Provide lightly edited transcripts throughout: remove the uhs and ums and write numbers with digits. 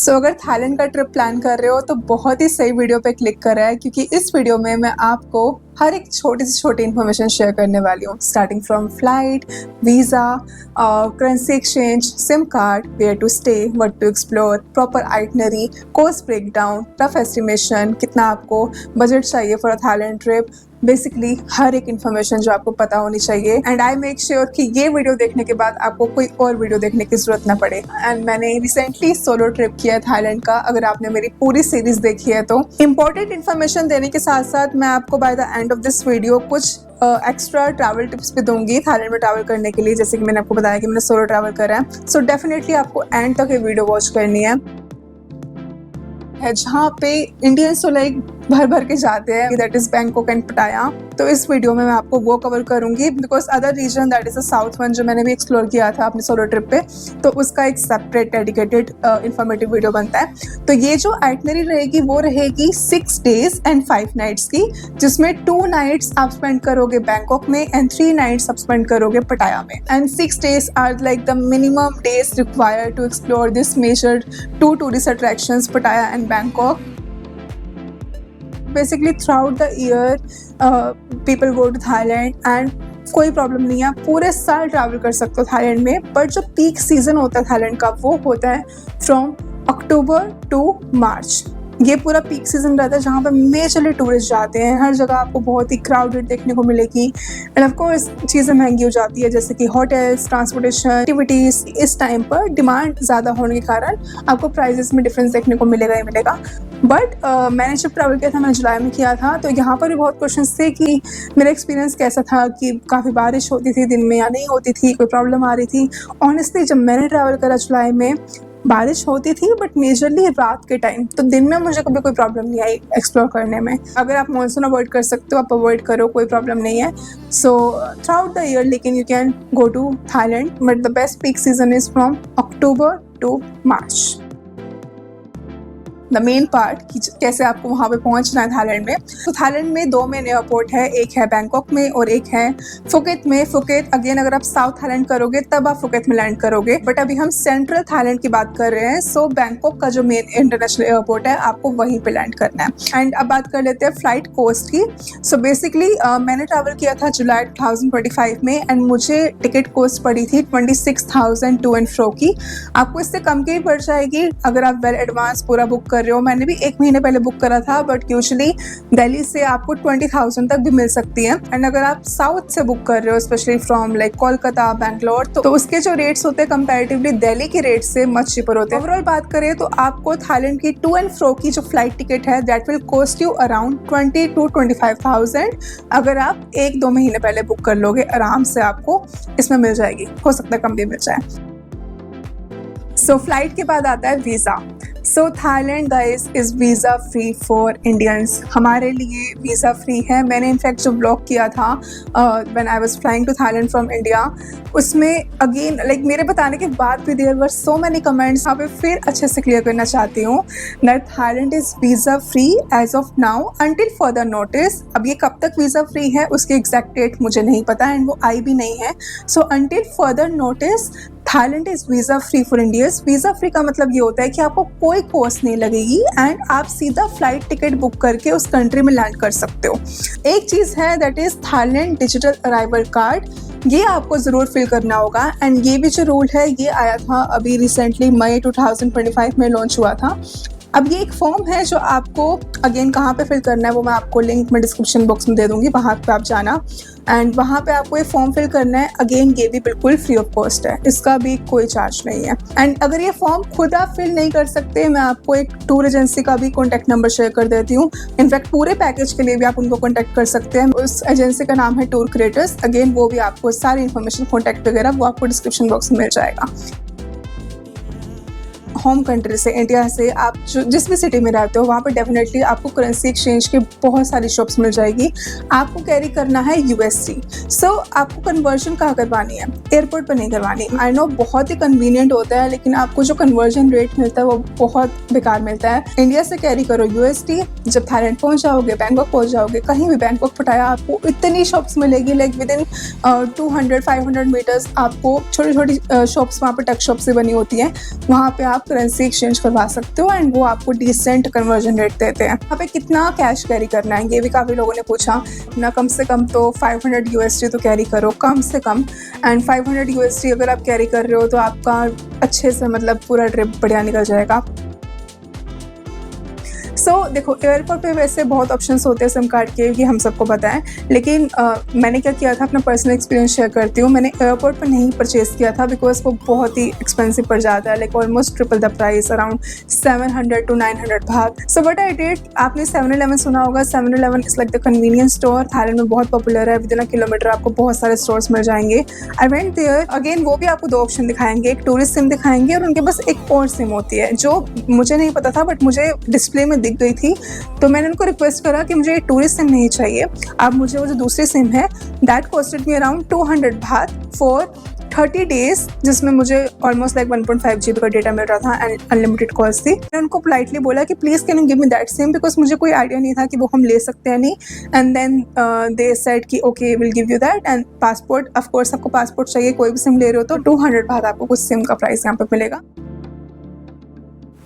अगर थाईलैंड का trip plan कर रहे हो तो बहुत ही सही वीडियो पे क्लिक करा है, क्योंकि इस वीडियो में मैं आपको हर एक छोटी से छोटी इन्फॉर्मेशन शेयर करने वाली हूँ, starting from flight, visa, currency exchange, sim card, where to stay, what to explore, proper itinerary, cost breakdown, rough estimation, कितना आपको बजट चाहिए for a Thailand trip, basically हर एक इन्फॉर्मेशन जो आपको पता होनी चाहिए। एंड आई मेक श्योर कि ये वीडियो देखने के बाद आपको कोई और वीडियो देखने की जरूरत ना पड़े। एंड मैंने रिसेंटली सोलो ट्रिप किया है थाईलैंड का। अगर आपने मेरी पूरी सीरीज देखी है तो इंपॉर्टेंट इन्फॉर्मेशन देने के साथ साथ मैं आपको bye the end of this video कुछ एक्स्ट्रा ट्रैवल टिप्स भी दूंगी थाईलैंड में ट्रैवल करने के लिए, जैसे कि मैंने आपको बताया कि मैंने सोलो ट्रैवल करा है। सो डेफिनेटली आपको एंड तक ये वीडियो वॉच करनी है जहाँ पे इंडियंस तो लाइक भर भर के जाते हैं, दैट इज बैंकॉक एंड पटाया। तो इस वीडियो में मैं आपको वो कवर करूंगी, because other reason that is the south one जो मैंने भी एक्सप्लोर किया था अपने सोलो ट्रिप पे, तो उसका एक सेपरेट डेडिकेटेड इन्फॉर्मेटिव वीडियो बनता है। तो ये जो आइटनरी रहेगी वो रहेगी 6 days and 5 nights की, जिसमें 2 nights आप स्पेंड करोगे बैंकॉक में एंड 3 nights आप स्पेंड करोगे पटाया में। And 6 days are like the minimum days required to explore this major 2 tourist attractions, Pattaya and Bangkok. Basically through the year people go to Thailand and कोई problem नहीं है, पूरे साल travel कर सकते हो थाईलैंड में। बट जो पीक सीजन होता है थाईलैंड का वो होता है फ्रॉम अक्टूबर टू मार्च। ये पूरा पीक सीजन रहता है जहाँ पर मेजरली टूरिस्ट जाते हैं। हर जगह आपको बहुत ही क्राउडेड देखने को मिलेगी एंड ऑफ कोर्स चीज़ें महंगी हो जाती है, जैसे कि होटल्स, ट्रांसपोर्टेशन, एक्टिविटीज़। इस टाइम पर डिमांड ज़्यादा होने के कारण आपको प्राइसेस में डिफरेंस देखने को मिलेगा ही मिलेगा। बट मैंने जब ट्रैवल किया था, मैंने जुलाई में किया था, तो यहाँ पर भी बहुत क्वेश्चन थे कि मेरा एक्सपीरियंस कैसा था, कि काफ़ी बारिश होती थी दिन में या नहीं होती थी, कोई प्रॉब्लम आ रही थी। ऑनेस्टली जब मैंने ट्रैवल करा जुलाई में, बारिश होती थी बट मेजरली रात के टाइम, तो दिन में मुझे कभी कोई प्रॉब्लम नहीं आई एक्सप्लोर करने में। अगर आप मानसून अवॉइड कर सकते हो आप अवॉइड करो, कोई प्रॉब्लम नहीं है। So throughout the year लेकिन you can go to Thailand, but the best peak season is from October to March. The main part कि कैसे आपको वहाँ पे पहुँचना है थाईलैंड में। तो थाईलैंड में 2 मेन एयरपोर्ट है, एक है बैंकॉक में और एक है फुकेत में। फुकेत अगेन अगर आप साउथ थाईलैंड करोगे तब आप फुकेत में लैंड करोगे, बट अभी हम सेंट्रल थाईलैंड की बात कर रहे हैं। सो बैंकॉक का जो मेन इंटरनेशनल एयरपोर्ट है आपको वहीं पे लैंड करना है। एंड अब बात कर लेते हैं फ्लाइट कॉस्ट की। सो बेसिकली मैंने ट्रैवल किया था जुलाई 2025 में एंड मुझे टिकट कॉस्ट पड़ी थी 26,000 टू एंड फ्रो की। आपको इससे कम की भी पड़ जाएगी अगर आप वेल एडवांस पूरा बुक कर रहे हो। मैंने भी 1 महीने पहले बुक करा था, बट यूजुअली दिल्ली से आपको 20,000 तक भी मिल सकती है। एंड अगर आप साउथ से बुक कर रहे हो, specially from like Kolkata, Bangalore, तो उसके जो रेट्स होते हैं कंपैरेटिवली दिल्ली के रेट से मच चीपर होते हैं। ओवरऑल बात करें तो आपको थाईलैंड की टू एंड फ्रो की जो फ्लाइट टिकट है that will cost you around 20,000 to 25,000। अगर आप 1-2 महीने पहले बुक कर लोगे आराम से आपको इसमें मिल जाएगी, हो सकता है कम भी मिल जाए। सो फ्लाइट के बाद आता है visa. So Thailand guys is visa free for Indians. हमारे लिए वीज़ा फ्री है। मैंने इनफैक्ट जो ब्लॉग किया था when I was flying to Thailand from India, उसमें अगेन लाइक मेरे बताने के बाद भी there were so many comments. यहाँ पे फिर अच्छे से क्लियर करना चाहती हूँ that Thailand is visa free as of now until further notice. अब ये कब तक वीज़ा फ्री है उसकी एग्जैक्ट डेट मुझे नहीं पता एंड वो आई भी नहीं है। So until further notice Thailand is visa free for Indians. Visa free का मतलब ये होता है कि आपको कोई कॉस्ट नहीं लगेगी एंड आप सीधा फ्लाइट टिकट बुक करके उस कंट्री में लैंड कर सकते हो। एक चीज़ है that is Thailand digital arrival card, ये आपको ज़रूर फिल करना होगा। एंड ये भी जो रूल है ये आया था अभी रिसेंटली मई 2025 में लॉन्च हुआ था। अब ये एक फॉर्म है जो आपको अगेन कहाँ पे फिल करना है वो मैं आपको लिंक में डिस्क्रिप्शन बॉक्स में दे दूँगी, वहाँ पे आप जाना एंड वहाँ पे आपको ये फॉर्म फिल करना है। अगेन ये भी बिल्कुल फ्री ऑफ कॉस्ट है, इसका भी कोई चार्ज नहीं है। एंड अगर ये फॉर्म खुद आप फिल नहीं कर सकते, मैं आपको एक टूर एजेंसी का भी कॉन्टैक्ट नंबर शेयर कर देती हूँ। इनफैक्ट पूरे पैकेज के लिए भी आप उनको कॉन्टैक्ट कर सकते हैं। उस एजेंसी का नाम है टूर क्रिएटर्स। अगेन वो भी आपको सारी इन्फॉर्मेशन, कॉन्टैक्ट वगैरह वो आपको डिस्क्रिप्शन बॉक्स में मिल जाएगा। होम कंट्री से, इंडिया से आप जिस भी सिटी में रहते हो वहाँ पर डेफिनेटली आपको करेंसी एक्सचेंज की बहुत सारी शॉप्स मिल जाएगी। आपको कैरी करना है USD। सो आपको कन्वर्जन कहाँ करवानी है, एयरपोर्ट पर नहीं करवानी। आई नो बहुत ही कन्वीनियंट होता है लेकिन आपको जो कन्वर्जन रेट मिलता है वो बहुत बेकार मिलता है। इंडिया से कैरी करो USD, जब थाईलैंड पहुँच जाओगे, बैंकॉक पहुँच जाओगे, कहीं भी बैंकॉक पटाया आपको इतनी शॉप्स मिलेगी, लाइक विद इन 200-500 मीटर्स आपको छोटी छोटी शॉप्स, वहाँ पर टक शॉप्स से बनी होती हैं, वहाँ पर आप करेंसी एक्सचेंज करवा सकते हो एंड वो आपको डिसेंट कन्वर्जन रेट देते हैं। यहाँ पे कितना कैश कैरी करना है ये भी काफ़ी लोगों ने पूछा ना। कम से कम तो 500 USD तो कैरी करो कम से कम, एंड 500 USD अगर आप कैरी कर रहे हो तो आपका अच्छे से मतलब पूरा ट्रिप बढ़िया निकल जाएगा। देखो एयरपोर्ट पे वैसे बहुत ऑप्शंस होते हैं सिम कार्ड के, ये हम सबको पता है, लेकिन मैंने क्या किया था, अपना पर्सनल एक्सपीरियंस शेयर करती हूँ। मैंने एयरपोर्ट पे नहीं परचेज़ किया था बिकॉज वो बहुत ही एक्सपेंसिव पड़ जाता है, like almost triple the price, around 700 to 900 भाग। सो व्हाट आई डिड, आपने 7-Eleven सुना होगा। 7-Eleven is like the convenience store, Thailand में बहुत पॉपुलर है। विदिन अ किलोमीटर आपको बहुत सारे स्टोर्स मिल जाएंगे। आई वेंट देयर, अगेन वो भी आपको 2 ऑप्शन दिखाएंगे, एक टूरिस्ट सिम दिखाएंगे और उनके पास एक और सिम होती है जो मुझे नहीं पता था बट मुझे डिस्प्ले में दिख गई थी। तो मैंने उनको रिक्वेस्ट करा कि मुझे टूरिस्ट सिम नहीं चाहिए, अब मुझे वो जो दूसरी सिम है दैट कॉस्टेड मी अराउंड 200 भात फॉर 30 डेज, जिसमें मुझे ऑलमोस्ट लाइक 1.5 GB का डेटा मिल रहा था एंड अनलिमिटेड कॉल्स थी। मैंने उनको पोलाइटली बोला कि please can you give me that SIM, because मुझे कोई आइडिया नहीं था कि वो हम ले सकते हैं नहीं। एंड देन दे सेड कि okay will give you that and passport, of course आपको पासपोर्ट चाहिए, कोई भी सिम ले रहे हो तो 200 भात आपको कुछ सिम का प्राइस यहाँ पे मिलेगा।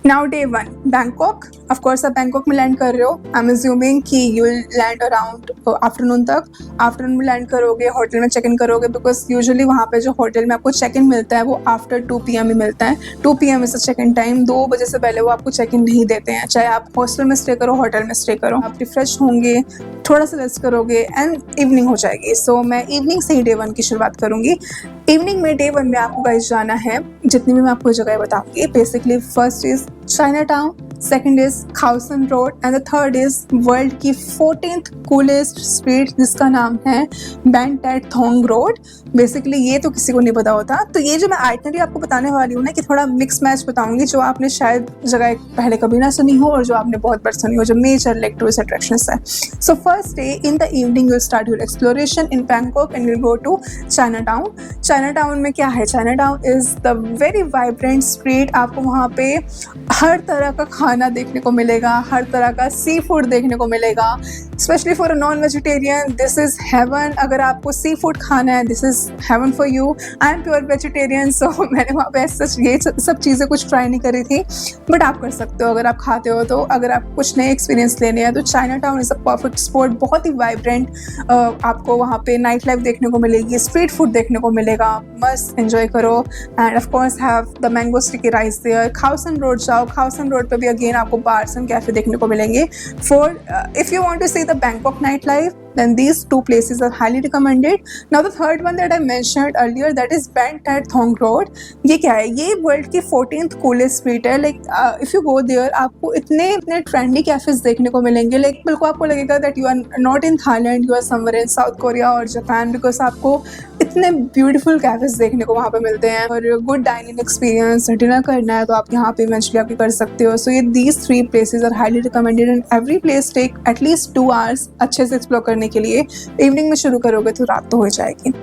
Now day 1 Bangkok, of course आप बैंकॉक में लैंड कर रहे हो। आई एम अज्यूमिंग कि you will land around afternoon तक। आफ्टरनून में लैंड करोगे, होटल में चेक इन करोगे, बिकॉज यूजुअली वहाँ पे जो होटल में आपको चेक इन मिलता है वो आफ्टर 2 PM ही मिलता है। 2 PM is the check in time, 2 बजे से पहले वो आपको चेक इन नहीं देते हैं, चाहे आप हॉस्टल में स्टे करो, होटल में स्टे करो। आप रिफ्रेश होंगे, थोड़ा सा रेस्ट करोगे एंड इवनिंग हो जाएगी। सो मैं इवनिंग से ही डे 1 की शुरुआत करूँगी। इवनिंग में डे 1 में आपको गाइस जाना है, जितनी भी मैं आपको जगह बताऊँगी। Basically first is Chinatown, second is Khaosan road and the third is world की 14th कूलेस्ट स्ट्रीट जिसका नाम है Ban Tat Thong road. Basically ये तो किसी को नहीं पता होता, तो ये जो मैं आइटनरी आपको बताने वाली हूँ ना कि थोड़ा मिक्स मैच बताऊंगी, जो आपने शायद जगह पहले कभी ना सुनी हो और जो आपने बहुत बार सुनी हो, जो मेजर लाइक टूरिस्ट अट्रैक्शंस है। So first day in the evening you start your exploration in Bangkok and you go to Chinatown. Chinatown में क्या है, Chinatown is the very vibrant street. आपको वहाँ पे हर तरह का खाना देखने को मिलेगा, हर तरह का सी फूड देखने को मिलेगा। Specially for a non vegetarian this is heaven. अगर आपको सी फूड खाना है this is heaven for you. I am pure vegetarian, so मैंने वहाँ पे सच ये सब चीज़ें कुछ ट्राई नहीं करी थी, बट आप कर सकते हो अगर आप खाते हो तो। अगर आप कुछ नए एक्सपीरियंस लेने हैं तो चाइनाटाउन इज़ अ परफेक्ट स्पॉट। बहुत ही वाइब्रेंट आपको वहाँ पे नाइट लाइफ देखने को मिलेगी, स्ट्रीट फूड देखने को मिलेगा, मस्त एंजॉय करो। And of course have the mango sticky rice there. Khaosan road जाओ, खाओसन रोड पे भी अगेन आपको बार्स एंड कैफे देखने को मिलेंगे। For if you want to see the Bangkok nightlife, then these 2 places are highly recommended. Now the third one that I mentioned earlier, that is Ban Tat Thong Road. ये क्या है, ये world की 14th coolest street है। Like if you go there आपको इतने trendy cafes देखने को मिलेंगे, लाइक बिल्कुल आपको लगेगा that you are not in Thailand, you are somewhere in South Korea और जापान, बिकॉज आपको इतने ब्यूटीफुल कैफेज देखने को वहाँ पे मिलते हैं। और गुड डाइनिंग एक्सपीरियंस, डिनर करना है तो आप यहाँ पे इवेंचुअली आप कर सकते हो। सो ये these 3 places are highly recommended and every place take at least 2 hours अच्छे से एक्सप्लोर करने के लिए। इवनिंग में शुरू करोगे तो रात तो हो जाएगी।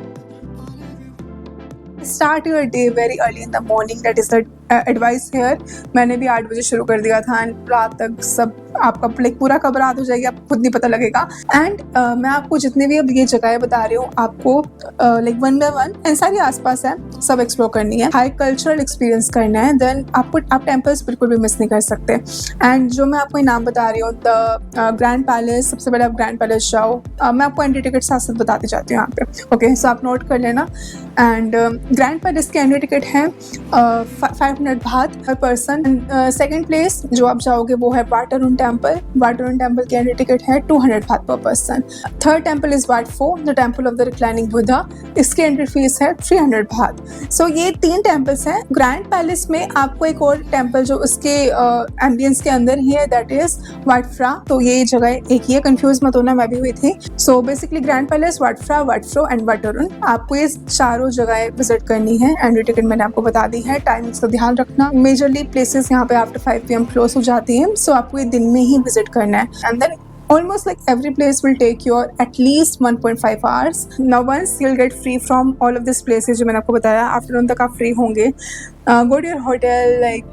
Start your day very early in the morning, that is the advice here. मैंने भी 8 बजे शुरू कर दिया था एंड रात तक सब आपका लाइक पूरा कब रात हो जाएगी आपको खुद नहीं पता लगेगा। एंड मैं आपको जितने भी अब ये जगह बता रही हूँ आपको लाइक 1 by 1 एंड सारी आसपास है, सब एक्सप्लोर करनी है, हाई कल्चरल एक्सपीरियंस करना है। देन आप टेम्पल्स बिल्कुल भी मिस नहीं कर सकते। एंड जो मैं आपको नाम बता रही हूँ, द ग्रैंड पैलेस, सबसे पहले आप ग्रैंड पैलेस जाओ। मैं आपको एंट्री टिकट साथ साथ बताती जाती हूँ यहाँ पे, ओके, सो आप नोट कर लेना। एंड ग्रैंड पैलेस की एंट्री टिकट है 500 भात पर पर्सन। सेकेंड प्लेस जो आप जाओगे वो है वाटरन टेम्पल। वाटरन टेम्पल की एंट्री टिकट है 200 baht per person. Third temple is Wat Pho, the temple of the reclining Buddha, इसकी एंट्री फीस है 300 भात। सो ये 3 टेम्पल्स हैं। ग्रैंड पैलेस में आपको एक और टेम्पल जो उसके एम्बियंस के अंदर ही है, दैट इज वाट फ्रा। तो ये जगह एक ही है, कंफ्यूज मत होना, मैं भी हुई थी। So basically grand palace, Wat Phra, Wat Pho and Wat Arun, आपको ये चारों जगह विजिट करनी है। एंट्री टिकट मैंने आपको बता दी है। टाइमिंग्स का ध्यान रखना, मेजरली प्लेसेस यहाँ पे आफ्टर 5 PM क्लोज हो जाती हैं, सो आपको ये दिन में ही विजिट करना है। And then almost like every place will take your at least 1.5 hours. Now once you'll get free from all of these places जो मैंने आपको बताया, आफ्टरनून तक आप फ्री होंगे go to your hotel, like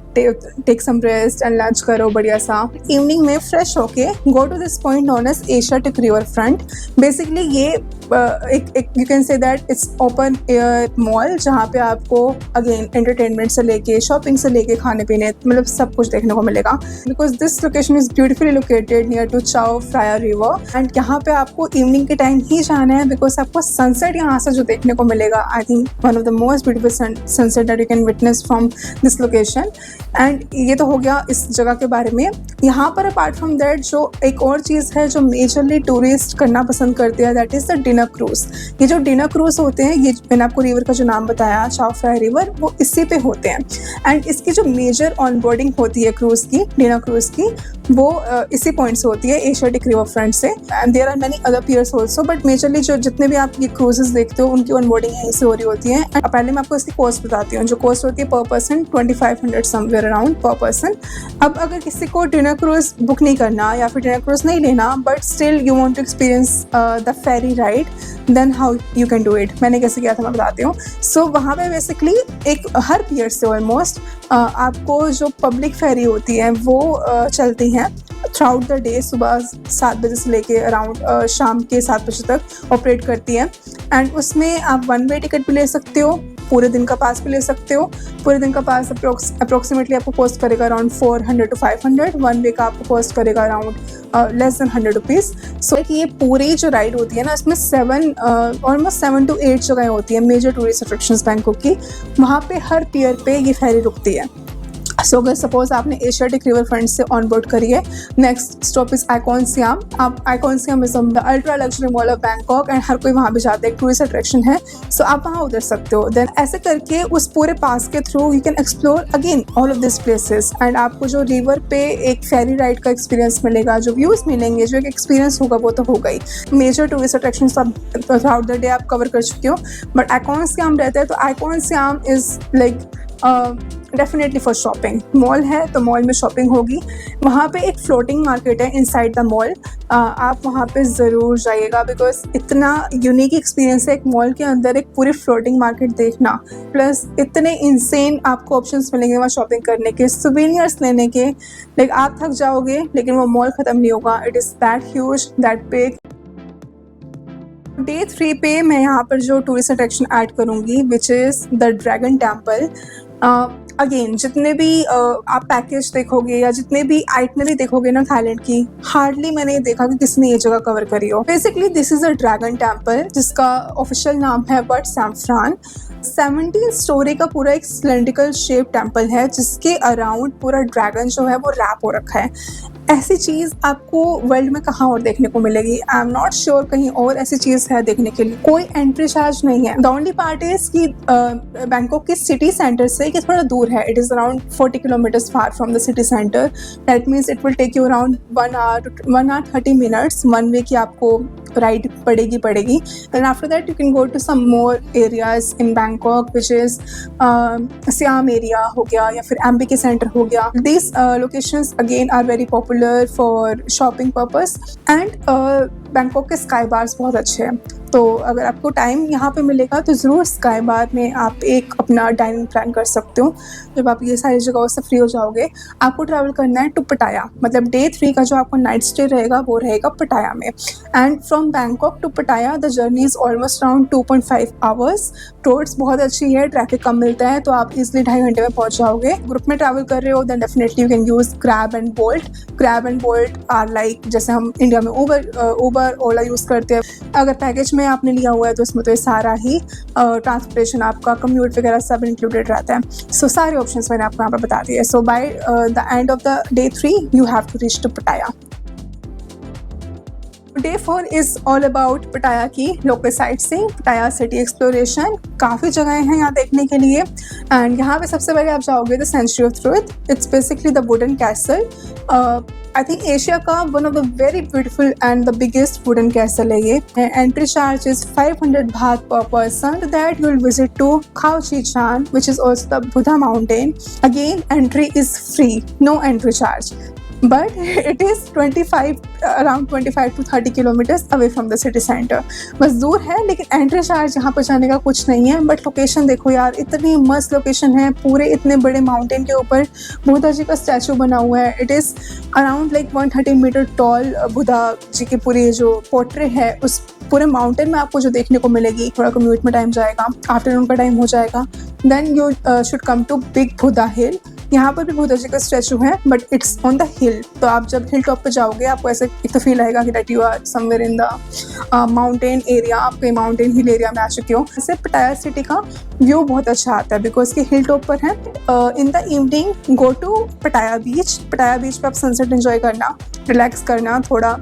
take some rest and lunch करो बढ़िया सा। इवनिंग में फ्रेश होके go to this point known as Asiatique river front. Basically ये एक you can say that it's open air mall, जहाँ पे आपको अगेन एंटरटेनमेंट से लेके शॉपिंग से लेके खाने पीने मतलब सब कुछ देखने को मिलेगा। Because this location is beautifully located near to Chao Phraya river and यहाँ पे आपको इवनिंग के टाइम ही जाना है बिकॉज आपको सनसेट यहाँ से जो देखने को मिलेगा, I think one of the most beautiful sunset that you can witness from this location. And ये तो हो गया इस जगह के बारे में। यहाँ पर अपार्ट फ्रॉम दैट जो एक और चीज़ है जो मेजरली टूरिस्ट करना पसंद करते हैं, that is the dinner cruise. ये जो डिनर क्रूज होते हैं, ये मैंने आपको रिवर का जो नाम बताया चाओ फ्राया रिवर, वो इसी पे होते हैं। एंड इसकी जो मेजर ऑन बोर्डिंग होती है क्रूज की, डिनर क्रूज की, वो इसी पॉइंट से होती है, एशियाटिक रिवर फ्रंट से। And there are many other piers also, but majorly जो जितने भी आप ये क्रूजेस देखते हो उनकी ऑन बोर्डिंग यहीं से हो रही होती है। एंड पहले मैं आपको इसकी कॉस्ट बताती हूँ। जो कॉस्ट होती है पर पर्सन 2500 समवेयर अराउंड पर पर्सन। अब अगर किसी को डिनर क्रूज बुक नहीं करना या फिर डिनर क्रूज नहीं लेना, but still you want to experience the ferry ride, then how you can do it. मैंने कैसे किया था मैं बताती हूँ। सो वहाँ पे बेसिकली एक हर पियर से ऑलमोस्ट आपको जो पब्लिक फेरी होती है वो चलती हैं थ्रू आउट द डे। सुबह 7 बजे से लेके अराउंड शाम के 7 बजे तक ऑपरेट करती हैं। एंड उसमें आप 1 वे टिकट भी ले सकते हो, पूरे दिन का पास भी ले सकते हो। पूरे दिन का पास अप्रोक्सीमेटली आपको कॉस्ट करेगा अराउंड 400 to 500। 1 वे का आपको कॉस्ट करेगा अराउंड लेस देन 100 रुपीज़। सो ये पूरी जो राइड होती है ना, इसमें ऑलमोस्ट 7 to 8 जगह होती है मेजर टूरिस्ट अट्रैक्शंस बैंकॉक की। वहाँ पे हर पियर पे ये फेरी रुकती है। सो अगर सपोज आपने एशियाटिक रिवर फ्रंट से ऑन बोर्ड करी है, next stop is Icon Siam. आप Icon Siam is the ultra luxury mall of Bangkok and हर कोई वहाँ पे जाता है, एक टूरिस्ट अट्रैक्शन है। सो आप वहाँ उतर सकते हो। देन ऐसे करके उस पूरे पास के through you can explore again all of this places. And आपको जो रिवर पे एक फेरी राइड का एक्सपीरियंस मिलेगा, जो व्यूज मिलेंगे, जो एक एक्सपीरियंस होगा, वो तो होगा ही। मेजर टूरिस्ट अट्रैक्शन आप थ्रू आउट द डे आप कवर कर चुके हो, बट आइकॉन सियाम रहता है तो icon Siam is like definitely for shopping. Mall है तो मॉल में शॉपिंग होगी। वहाँ पे एक फ्लोटिंग मार्केट है इनसाइड द मॉल, आप वहाँ पे ज़रूर जाइएगा बिकॉज इतना यूनिक एक्सपीरियंस है एक मॉल के अंदर एक पूरी फ्लोटिंग मार्केट देखना, प्लस इतने इंसेन आपको ऑप्शंस मिलेंगे वहाँ शॉपिंग करने के, सुवेनियर्स लेने के। लाइक आप थक जाओगे लेकिन वो मॉल ख़त्म नहीं होगा। It is that huge, that big. Day 3 पे मैं यहाँ पर जो टूरिस्ट अट्रैक्शन ऐड करूँगी which is the dragon temple. Again जितने भी आप पैकेज देखोगे या जितने भी आइटनरी देखोगे ना थाईलैंड की, हार्डली मैंने देखा कि किसने ये जगह कवर करी हो। Basically this is a dragon temple जिसका ऑफिशियल नाम है बट सैम्फ्रान। 17 स्टोरी का पूरा एक सिलेंड्रिकल शेप टेम्पल है जिसके अराउंड पूरा ड्रैगन जो है वो रैप हो रखा है। ऐसी चीज़ आपको वर्ल्ड में कहाँ और देखने को मिलेगी? आई एम नॉट श्योर कहीं और ऐसी चीज़ है देखने के लिए। कोई एंट्री चार्ज नहीं है। द ओनली पार्ट इज कि बैंकॉक के सिटी सेंटर से कि थोड़ा दूर है। It is around 40 kilometres far from the city centre. That means it will take you around 1 hour 30 minutes 1 way की आपको राइड पड़ेगी। Then after that you can go to some more areas in Bangkok which is Siam area हो गया या फिर MBK centre हो गया। These locations again are very popular for shopping purpose. And Bangkok के स्काई बार्स बहुत अच्छे हैं, तो अगर आपको टाइम यहाँ पे मिलेगा तो ज़रूर स्काई बार में आप एक अपना डाइनिंग प्लान कर सकते हो। जब आप ये सारी जगहों से फ्री हो जाओगे, आपको ट्रैवल करना है टू पटाया। मतलब डे 3 का जो आपका नाइट स्टे रहेगा वो रहेगा पटाया में। And from Bangkok to Pattaya the journey is almost around 2.5 hours। Roads बहुत अच्छी है, ट्रैफिक कम मिलता है, तो आप इजिली 2.5 घंटे में पहुँच जाओगे। ग्रुप में ट्रैवल कर रहे हो then definitely you can use Grab and Bolt. Grab and Bolt are like जैसे हम इंडिया में ऊबर ओला यूज़ करते हैं। अगर पैकेज में आपने लिया हुआ है तो इसमें तो ये सारा ही ट्रांसपोर्टेशन आपका कम्यूट वगैरह सब इंक्लूडेड रहता है। सो सारे ऑप्शंस मैंने आपको यहाँ पर बता दिए। So by the end of the day 3 you have to reach to Pattaya. Day 4 is all about Pattaya की लोकल साइट से पटाया सिटी एक्सप्लोरेशन। काफ़ी जगहें हैं यहाँ देखने के लिए। एंड यहाँ पे सबसे पहले आप जाओगे the Sanctuary of Truth. It's basically the wooden castle. I think Asia का one of the very beautiful and the biggest wooden castle है ये। Entry charge is 500 baht per person. That you will visit to Khao Chi Chan, which is also the Buddha mountain. Again, entry is free, no entry charge. but it is 25 to 30 kilometers away from the city center. बस दूर है, लेकिन entry charge यहाँ पर जाने का कुछ नहीं है। बट लोकेशन देखो यार, इतनी मस्त लोकेशन है, पूरे इतने बड़े माउंटेन के ऊपर बुद्धा जी का स्टैचू बना हुआ है। It is around like 130 meter tall Buddha ji की पूरी जो पोर्ट्रे है, उस पूरे माउंटेन में आपको जो देखने को मिलेगी। थोड़ा कम्यूट में टाइम जाएगा, आफ्टरनून का टाइम हो जाएगा, then you should come to Big Buddha Hill. यहाँ पर भी बुद्धा जी का स्टैचू है, but it's on the hill. तो आप जब हिल टॉप पे जाओगे, आपको ऐसे एक तो फील आएगा कि that you are somewhere in the mountain area, आप कहीं माउंटेन हिल एरिया में आ चुके हो। ऐसे पटाया सिटी का व्यू बहुत अच्छा आता है बिकॉज कि हिल टॉप पर है। In the evening go to Pattaya beach. पटाया बीच पे आप सनसेट एंजॉय करना, रिलैक्स करना, थोड़ा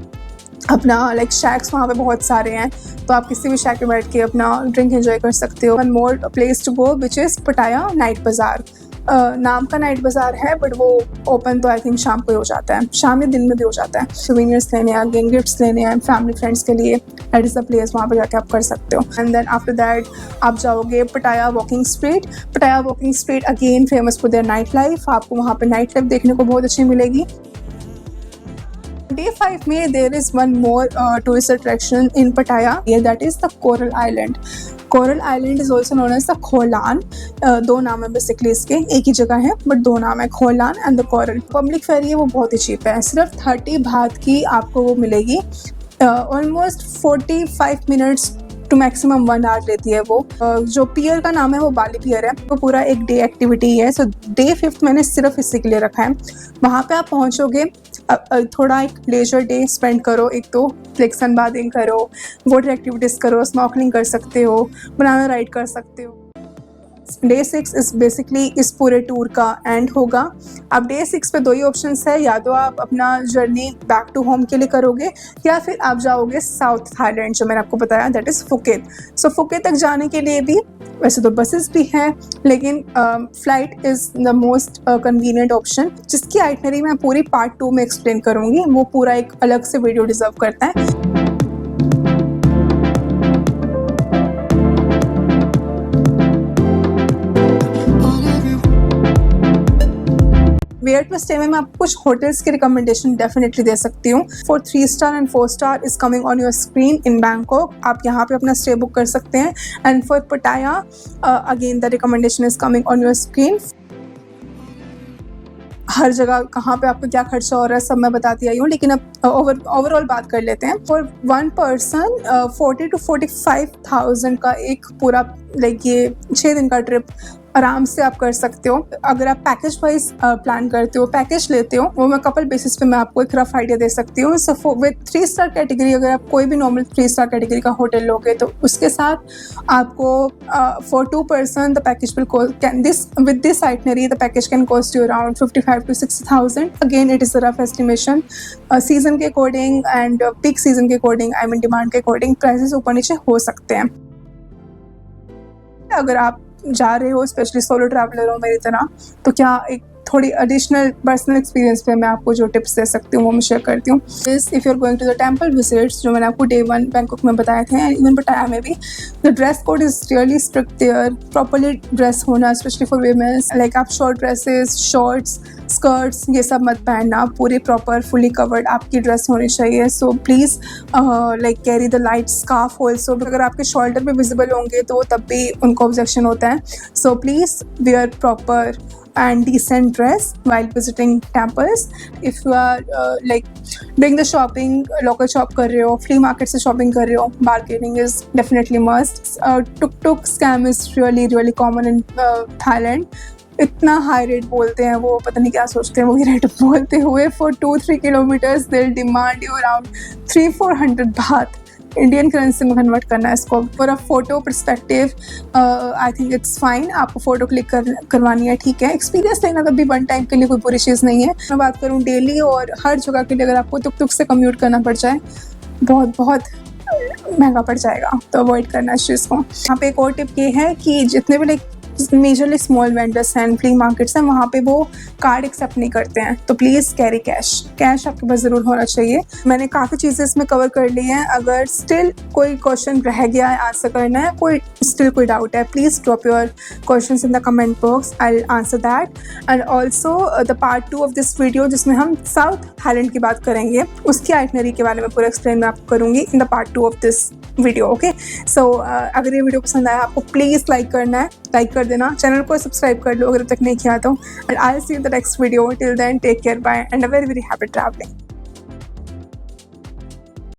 अपना लाइक शैक्स वहाँ पे बहुत सारे हैं, तो आप किसी भी शैक में बैठ के अपना ड्रिंक एंजॉय कर सकते हो। One more place to go which is Pattaya night bazaar. नाम का नाइट बाज़ार है, बट वो ओपन तो आई थिंक शाम को ही हो जाता है, शाम या दिन में भी हो जाता है। सोवेनियर्स लेने हैं, अगेन गिफ्ट्स लेने हैं फैमिली फ्रेंड्स के लिए, दैट इज़ द प्लेस, वहाँ पर जाके आप कर सकते हो। एंड देन आफ्टर दैट आप जाओगे पटाया वॉकिंग स्ट्रीट। पटाया walking street again famous for their night life. आपको वहाँ पर नाइट लाइफ देखने को बहुत अच्छी मिलेगी। Day 5 में there is one more tourist attraction in Pattaya, that is the Coral Island. Coral Island is also known as the Kholan. दो नाम है बेसिकली इसके, एक ही जगह है बट दो नाम है, Koh Larn and the Coral. Public ferry है वो बहुत ही चीप है, सिर्फ 30 बात की आपको वो मिलेगी। Almost 45 minutes to maximum 1 hour लेती है वो। जो पियर का नाम है वो बाली पियर है, वो पूरा एक डे एक्टिविटी है। सो डे 5 मैंने सिर्फ इसी के लिए रखा है। वहाँ पे आप पहुँचोगे, थोड़ा एक लेजर डे स्पेंड करो, एक तो लाइक सन बाथिंग करो, वाटर एक्टिविटीज़ करो, स्नॉर्कलिंग कर सकते हो, बनाना राइड कर सकते हो। डे 6 इस बेसिकली इस पूरे टूर का एंड होगा। अब डे 6 पे 2 ही ऑप्शंस है, या तो आप अपना जर्नी बैक टू होम के लिए करोगे, या फिर आप जाओगे साउथ थाईलैंड, जो मैंने आपको बताया, that is Phuket. So Phuket तक जाने के लिए भी वैसे तो बसेस भी हैं, लेकिन flight is the most convenient option, जिसकी आइटनरी मैं पूरी पार्ट 2 में एक्सप्लेन करूँगी। वो पूरा एक अलग से वीडियो डिजर्व करता है। वेयर टू स्टे में मैं आपको कुछ होटल्स की रिकमेंडेशन डेफिनेटली दे सकती हूँ। For 3 star and 4 star is coming on your screen in Bangkok. आप यहाँ पे अपना स्टे बुक कर सकते हैं। And for Pattaya again the recommendation is coming on your screen. हर जगह कहाँ पे आपको क्या खर्चा हो रहा है सब मैं बताती आई हूँ, लेकिन अब ओवरऑल बात कर लेते हैं। फॉर 1 पर्सन 40 to 45,000 का एक पूरा लाइक ये 6 दिन का ट्रिप आराम से आप कर सकते हो। अगर आप पैकेज वाइज प्लान करते हो, पैकेज लेते हो, वो मैं कपल बेसिस पे मैं आपको एक रफ आइडिया दे सकती हूँ। सो विद 3 स्टार कैटेगरी, अगर आप कोई भी नॉर्मल 3 स्टार कैटेगरी का होटल लोगे तो उसके साथ आपको for 2 person the package with this itinerary the package can cost you around 55 to 60,000। Again it is a rough estimation, season के अकॉर्डिंग एंड पीक सीजन के अकॉर्डिंग, आई मीन डिमांड के according prices ऊपर नीचे हो सकते हैं। अगर आप जा रहे हो, स्पेशली सोलो ट्रैवलर हो मेरी तरह, तो क्या एक थोड़ी एडिशनल पर्सनल एक्सपीरियंस पे मैं आपको जो टिप्स दे सकती हूँ वो मैं शेयर करती हूँ। If you are going to the temple visits, जो मैंने आपको डे 1 बैंकॉक में बताए थे, एंड इवन पटाया में भी, the dress code is really strict there. Properly dress होना, स्पेशली फॉर वीमेंस, लाइक आप शॉर्ट ड्रेसेस, शॉर्ट्स, स्कर्ट्स ये सब मत पहनना, पूरी प्रॉपर फुली कवर्ड आपकी ड्रेस होनी चाहिए। So please like carry the light scarf also. अगर आपके शोल्डर पे विजिबल होंगे तो तब भी उनको ऑब्जेक्शन होता है। So please where proper and decent dress while visiting temples. If you are like doing the shopping, local shop कर रहे हो, flea market से shopping कर रहे हो, bargaining is definitely must. Tuk-tuk scam is really common in Thailand. इतना high rate बोलते हैं वो, पता नहीं क्या सोचते हैं, वही रेट बोलते हुए for 2-3 kilometres they demand you around 300-400 बात। इंडियन करेंसी में कन्वर्ट करना है इसको। For a photo perspective I think it's fine, आपको फ़ोटो क्लिक करवानी है, ठीक है। एक्सपीरियंस लेना कभी वन टाइम के लिए कोई बुरी चीज़ नहीं है। मैं बात करूँ डेली और हर जगह के लिए, अगर आपको तुक से कम्यूट करना पड़ जाए, बहुत महंगा पड़ जाएगा, तो अवॉइड करना इस चीज़ को। यहाँ पे एक और टिप ये है कि जितने भी like majorly small vendors and flea markets हैं, वहाँ पे वो कार्ड एक्सेप्ट नहीं करते हैं। तो प्लीज़ कैरी कैश आपके पास ज़रूर होना चाहिए। मैंने काफ़ी चीज़ें इसमें कवर कर ली हैं। अगर स्टिल कोई क्वेश्चन रह गया है, आंसर करना है, कोई डाउट है, please drop your questions in the comment box, I will answer that. And also the part 2 of this video जिसमें हम साउथ थाईलैंड की बात करेंगे, उसकी आइटनरी के बारे में पूरा एक्सप्लेन मैं आपको करूँगी in the part 2 of this video. Okay, so अगर ये वीडियो पसंद आया आपको प्लीज़ लाइक करना है, लाइक कर देना, चैनल को सब्सक्राइब कर लो अगर अब तक नहीं किया तो। And I will see you in the next video. Till then take care, bye and a very happy travelling.